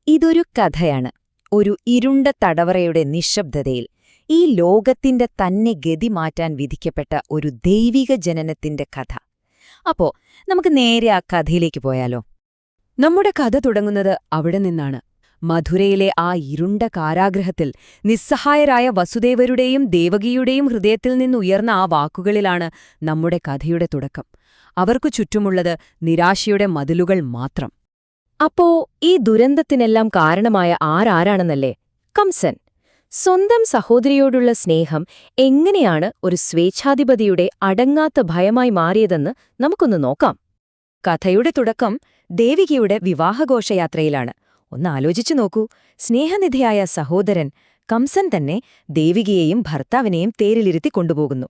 ഇതൊരു കഥയാണ്. ഒരു ഇരുണ്ട തടവറയുടെ നിശ്ശബ്ദതയിൽ ഈ ലോകത്തിന്റെ തന്നെ ഗതി മാറ്റാൻ വിധിക്കപ്പെട്ട ഒരു ദൈവിക ജനനത്തിന്റെ കഥ. അപ്പോ നമുക്ക് നേരെ ആ കഥയിലേക്ക് പോയാലോ? നമ്മുടെ കഥ തുടങ്ങുന്നത് അവിടെ നിന്നാണ്. മധുരയിലെ ആ ഇരുണ്ട കാരാഗൃഹത്തിൽ നിസ്സഹായരായ വസുദേവരുടെയും ദേവകിയുടെയും ഹൃദയത്തിൽ നിന്നുയർന്ന ആ വാക്കുകളിലാണ് നമ്മുടെ കഥയുടെ തുടക്കം. അവർക്കു ചുറ്റുമുള്ളത് നിരാശയുടെ മതിലുകൾ മാത്രം. അപ്പോ ഈ ദുരന്തത്തിനെല്ലാം കാരണമായ ആരാണെന്നല്ലേ? കംസൻ. സ്വന്തം സഹോദരിയോടുള്ള സ്നേഹം എങ്ങനെയാണ് ഒരു സ്വേച്ഛാധിപതിയുടെ അടങ്ങാത്ത ഭയമായി മാറിയതെന്ന് നമുക്കൊന്ന് നോക്കാം. കഥയുടെ തുടക്കം ദേവികയുടെ വിവാഹഘോഷയാത്രയിലാണ്. ഒന്ന് ആലോചിച്ചു നോക്കൂ. സ്നേഹനിധിയായ സഹോദരൻ കംസൻ തന്നെ ദേവികയെയും ഭർത്താവിനെയും തേരിലിരുത്തി കൊണ്ടുപോകുന്നു.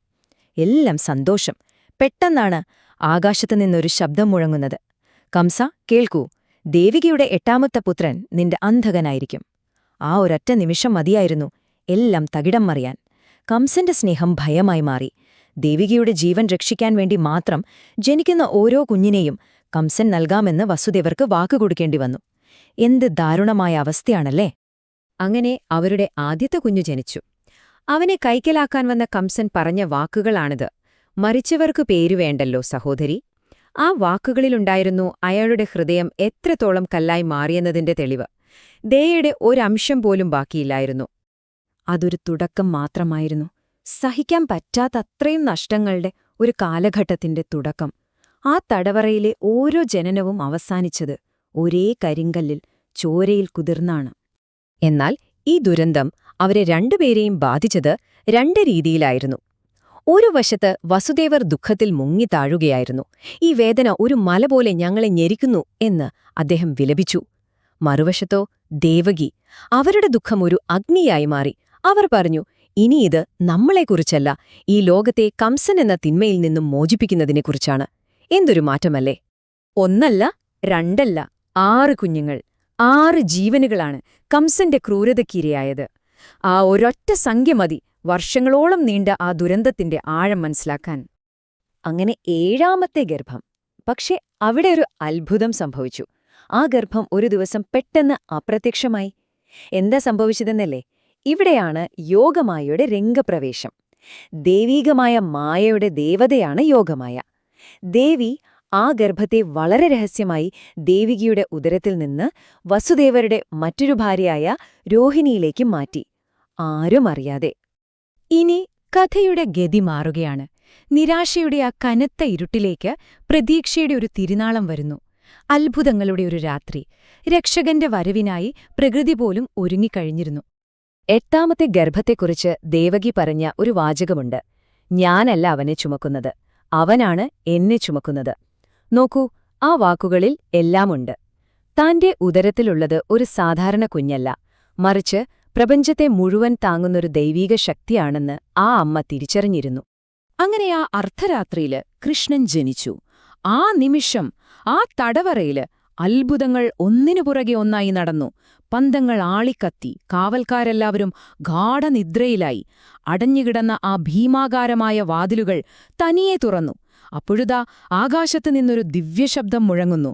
എല്ലാം സന്തോഷം. പെട്ടെന്നാണ് ആകാശത്തു നിന്നൊരു ശബ്ദം മുഴങ്ങുന്നത്. കംസ, കേൾക്കൂ, ദേവികയുടെ 8ാമത്തെ പുത്രൻ നിന്റെ അന്ധകനായിരിക്കും. ആ ഒരൊറ്റ നിമിഷം മതിയായിരുന്നു എല്ലാം തകിടം മറിയാൻ. കംസന്റെ സ്നേഹം ഭയമായി മാറി. ദേവികയുടെ ജീവൻ രക്ഷിക്കാൻ വേണ്ടി മാത്രം ജനിക്കുന്ന ഓരോ കുഞ്ഞിനെയും കംസൻ നൽകാമെന്ന് വസുദേവർക്ക് വാക്കുകൊടുക്കേണ്ടി വന്നു. എന്ത് ദാരുണമായ അവസ്ഥയാണല്ലേ! അങ്ങനെ അവരുടെ ആദ്യത്തെ കുഞ്ഞു ജനിച്ചു. അവനെ കൈക്കലാക്കാൻ വന്ന കംസൻ പറഞ്ഞ വാക്കുകളാണിത്. മരിച്ചവർക്കു പേരുവേണ്ടല്ലോ സഹോദരി. ആ വാക്കുകളിലുണ്ടായിരുന്നു അയാളുടെ ഹൃദയം എത്രത്തോളം കല്ലായി മാറിയെന്നതിന്റെ തെളിവ്. ദയയുടെ ഒരംശം പോലും ബാക്കിയില്ലായിരുന്നു. അതൊരു തുടക്കം മാത്രമായിരുന്നു. സഹിക്കാൻ പറ്റാത്തത്രയും നഷ്ടങ്ങളുടെ ഒരു കാലഘട്ടത്തിന്റെ തുടക്കം. ആ തടവറയിലെ ഓരോ ജനനവും അവസാനിച്ചത് ഒരേ കരിങ്കല്ലിൽ, ചോരയിൽ കുതിർന്നാണ്. എന്നാൽ ഈ ദുരന്തം അവരെ രണ്ടുപേരെയും ബാധിച്ചത് രണ്ട് രീതിയിലായിരുന്നു. ഒരു വശത്ത് വസുദേവർ ദുഃഖത്തിൽ മുങ്ങിത്താഴുകയായിരുന്നു. ഈ വേദന ഒരു മല പോലെ ഞങ്ങളെ ഞെരിക്കുന്നു എന്ന് അദ്ദേഹം വിലപിച്ചു. മറുവശത്തോ ദേവകി. അവരുടെ ദുഃഖം ഒരു അഗ്നിയായി മാറി. അവർ പറഞ്ഞു, ഇനിയിത് നമ്മളെക്കുറിച്ചല്ല, ഈ ലോകത്തെ കംസൻ എന്ന തിന്മയിൽ നിന്നും മോചിപ്പിക്കുന്നതിനെക്കുറിച്ചാണ്. എന്തൊരു മാറ്റമല്ലേ! ഒന്നല്ല, രണ്ടല്ല, 6 കുഞ്ഞുങ്ങൾ, 6 ജീവനുകളാണ് കംസന്റെ ക്രൂരതയ്ക്കിരയായത്. ആ ഒരൊറ്റ സംഖ്യ മതി വർഷങ്ങളോളം നീണ്ട ആ ദുരന്തത്തിന്റെ ആഴം മനസ്സിലാക്കാൻ. അങ്ങനെ 7ാമത്തെ ഗർഭം. പക്ഷെ അവിടെ ഒരു അത്ഭുതം സംഭവിച്ചു. ആ ഗർഭം ഒരു ദിവസം പെട്ടെന്ന് അപ്രത്യക്ഷമായി. എന്താ സംഭവിച്ചതെന്നല്ലേ? ഇവിടെയാണ് യോഗമായയുടെ രംഗപ്രവേശം. ദൈവീകമായ മായയുടെ ദേവതയാണ് യോഗമായ. ദേവി ആ ഗർഭത്തെ വളരെ രഹസ്യമായി ദേവികിയുടെ ഉദരത്തിൽ നിന്ന് വസുദേവരുടെ മറ്റൊരു ഭാര്യയായ രോഹിണിയിലേക്ക് മാറ്റി, ആരും അറിയാതെ. ഇനി കഥയുടെ ഗതി മാറുകയാണ്. നിരാശയുടെ ആ കനത്ത ഇരുട്ടിലേക്ക് പ്രതീക്ഷയുടെ ഒരു തിരുനാളം വരുന്നു. അത്ഭുതങ്ങളുടെ ഒരു രാത്രി. രക്ഷകന്റെ വരവിനായി പ്രകൃതി പോലും ഒരുങ്ങിക്കഴിഞ്ഞിരുന്നു. 8ാമത്തെ ഗർഭത്തെക്കുറിച്ച് ദേവകി പറഞ്ഞ ഒരു വാചകമുണ്ട്. ഞാനല്ല അവനെ ചുമക്കുന്നത്, അവനാണ് എന്നെ ചുമക്കുന്നത്. നോക്കൂ, ആ വാക്കുകളിൽ എല്ലാമുണ്ട്. താന്റെ ഉദരത്തിലുള്ളത് ഒരു സാധാരണ കുഞ്ഞല്ല, മറിച്ച് പ്രപഞ്ചത്തെ മുഴുവൻ താങ്ങുന്നൊരു ദൈവീക ശക്തിയാണെന്ന് ആ അമ്മ തിരിച്ചറിഞ്ഞിരുന്നു. അങ്ങനെ ആ അർദ്ധരാത്രിയില് കൃഷ്ണൻ ജനിച്ചു. ആ നിമിഷം ആ തടവറയില് അത്ഭുതങ്ങൾ ഒന്നിനു പുറകെ ഒന്നായി നടന്നു. പന്തങ്ങൾ ആളിക്കത്തി, കാവൽക്കാരെല്ലാവരും ഗാഢനിദ്രയിലായി. അടഞ്ഞുകിടന്ന ആ ഭീമാകാരമായ വാതിലുകൾ തനിയെ തുറന്നു. അപ്പോഴുതാ ആകാശത്തു നിന്നൊരു ദിവ്യശബ്ദം മുഴങ്ങുന്നു.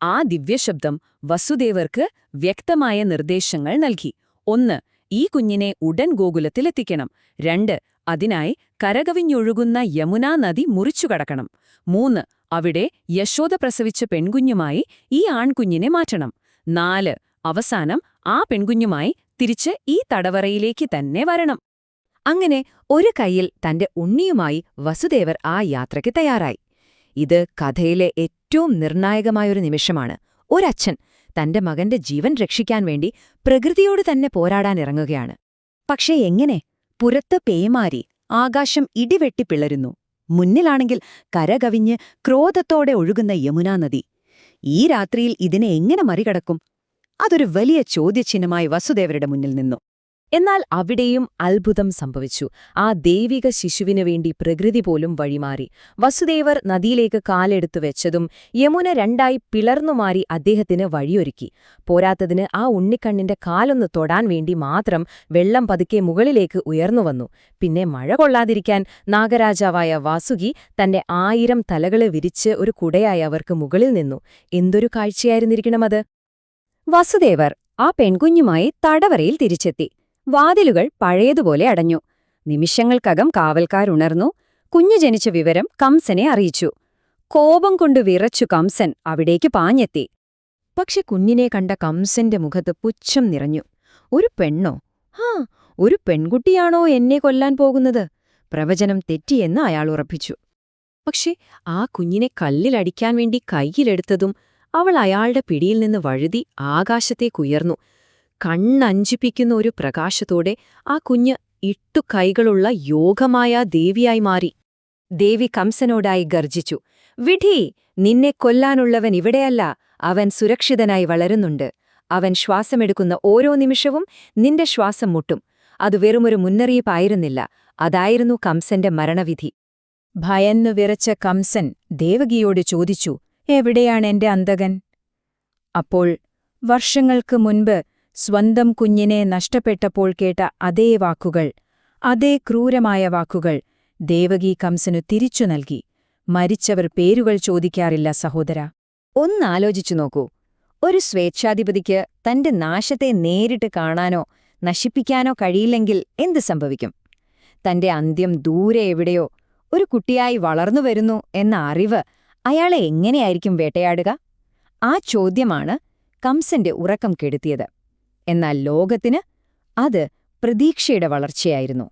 ആ ദിവ്യശബ്ദം വസുദേവർക്ക് വ്യക്തമായ നിർദ്ദേശങ്ങൾ നൽകി. 1. ഈ കുഞ്ഞിനെ ഉടൻ ഗോകുലത്തിലെത്തിക്കണം. 2. അതിനായി കരകവിഞ്ഞൊഴുകുന്ന യമുനാ നദി മുറിച്ചുകടക്കണം. 3. അവിടെ യശോദ പ്രസവിച്ച പെൺകുഞ്ഞുമായി ഈ ആൺകുഞ്ഞിനെ മാറ്റണം. 4. അവസാനം ആ പെൺകുഞ്ഞുമായി തിരിച്ച് ഈ തടവറയിലേക്ക് തന്നെ വരണം. അങ്ങനെ ഒരു കൈയിൽ തന്റെ ഉണ്ണിയുമായി വസുദേവർ ആ യാത്രയ്ക്ക് തയ്യാറായി. ഇത് കഥയിലെ ഏറ്റവും നിർണായകമായൊരു നിമിഷമാണ്. ഒരച്ഛൻ തന്റെ മകന്റെ ജീവൻ രക്ഷിക്കാൻ വേണ്ടി പ്രകൃതിയോട് തന്നെ പോരാടാനിറങ്ങുകയാണ്. പക്ഷേ എങ്ങനെ? പുറത്ത് പേമാരി, ആകാശം ഇടിവെട്ടിപ്പിളരുന്നു. മുന്നിലാണെങ്കിൽ കരകവിഞ്ഞ് ക്രോധത്തോടെ ഒഴുകുന്ന യമുനാ നദി. ഈ രാത്രിയിൽ ഇതിനെ എങ്ങനെ മറികടക്കും? അതൊരു വലിയ ചോദ്യചിഹ്നമായി വസുദേവരുടെ മുന്നിൽ നിന്നു. എന്നാൽ അവിടെയും അത്ഭുതം സംഭവിച്ചു. ആ ദൈവിക ശിശുവിനു വേണ്ടി പ്രകൃതി പോലും വഴിമാറി. വസുദേവർ നദിയിലേക്ക് കാലെടുത്തു വെച്ചതും യമുന 2ആയി പിളർന്നുമാറി അദ്ദേഹത്തിന് വഴിയൊരുക്കി. പോരാത്തതിന് ആ ഉണ്ണിക്കണ്ണിന്റെ കാലൊന്ന് തൊടാൻ വേണ്ടി മാത്രം വെള്ളം പതുക്കെ മുകളിലേക്ക് ഉയർന്നുവന്നു. പിന്നെ മഴ കൊള്ളാതിരിക്കാൻ നാഗരാജാവായ വാസുകി തന്റെ 1000 തലകളെ വിരിച്ച് ഒരു കുടയായി അവർക്ക് മുകളിൽ നിന്നു. എന്തൊരു കാഴ്ചയായിരുന്നിരിക്കണമത്! വസുദേവർ ആ പെൺകുഞ്ഞുമായി തടവറയിൽ തിരിച്ചെത്തി. വാതിലുകൾ പഴയതുപോലെ അടഞ്ഞു. നിമിഷങ്ങൾക്കകം കാവൽക്കാരുണർന്നു. കുഞ്ഞു ജനിച്ച വിവരം കംസനെ അറിയിച്ചു. കോപം കൊണ്ട് വിറച്ചു കംസൻ അവിടേക്ക് പാഞ്ഞെത്തി. പക്ഷെ കുഞ്ഞിനെ കണ്ട കംസന്റെ മുഖത്ത് പുച്ഛം നിറഞ്ഞു. ഒരു പെണ്ണോ? ഒരു പെൺകുട്ടിയാണോ എന്നെ കൊല്ലാൻ പോകുന്നത്? പ്രവചനം തെറ്റിയെന്ന് അയാൾ ഉറപ്പിച്ചു. പക്ഷെ ആ കുഞ്ഞിനെ കല്ലിലടിക്കാൻ വേണ്ടി കൈയിലെടുത്തതും അവൾ അയാളുടെ പിടിയിൽ നിന്ന് വഴുതി ആകാശത്തേക്കുയർന്നു. കണ്ണഞ്ചിപ്പിക്കുന്ന ഒരു പ്രകാശത്തോടെ ആ കുഞ്ഞ് ഇട്ടുകൈകളുള്ള യോഗമായ ദേവിയായി മാറി. ദേവി കംസനോടായി ഗർജിച്ചു, വിധി, നിന്നെ കൊല്ലാനുള്ളവൻ ഇവിടെയല്ല. അവൻ സുരക്ഷിതനായി വളരുന്നുണ്ട്. അവൻ ശ്വാസമെടുക്കുന്ന ഓരോ നിമിഷവും നിന്റെ ശ്വാസം മുട്ടും. അത് വെറുമൊരു മുന്നറിയിപ്പായിരുന്നില്ല, അതായിരുന്നു കംസന്റെ മരണവിധി. ഭയന്നു വിറച്ച കംസൻ ദേവകിയോട് ചോദിച്ചു, എവിടെയാണെന്റെ അന്തകൻ? അപ്പോൾ വർഷങ്ങൾക്ക് മുൻപ് സ്വന്തം കുഞ്ഞിനെ നഷ്ടപ്പെട്ടപ്പോൾ കേട്ട അതേ വാക്കുകൾ, അതേ ക്രൂരമായ വാക്കുകൾ ദേവകി കംസനു തിരിച്ചു നൽകി. മരിച്ചവർ പേരുകൾ ചോദിക്കാറില്ല സഹോദരാ. ഒന്നാലോചിച്ചു നോക്കൂ. ഒരു സ്വേച്ഛാധിപതിക്ക് തന്റെ നാശത്തെ നേരിട്ട് കാണാനോ നശിപ്പിക്കാനോ കഴിയില്ലെങ്കിൽ എന്ത് സംഭവിക്കും? തന്റെ അന്ത്യം ദൂരെ എവിടെയോ ഒരു കുട്ടിയായി വളർന്നുവരുന്നു എന്ന അറിവ് അയാളെ എങ്ങനെയായിരിക്കും വേട്ടയാടുക? ആ ചോദ്യമാണ് കംസന്റെ ഉറക്കം കെടുത്തിയത്. എന്നാൽ ലോകത്തിന് അത് പ്രതീക്ഷയുടെ വളർച്ചയായിരുന്നു.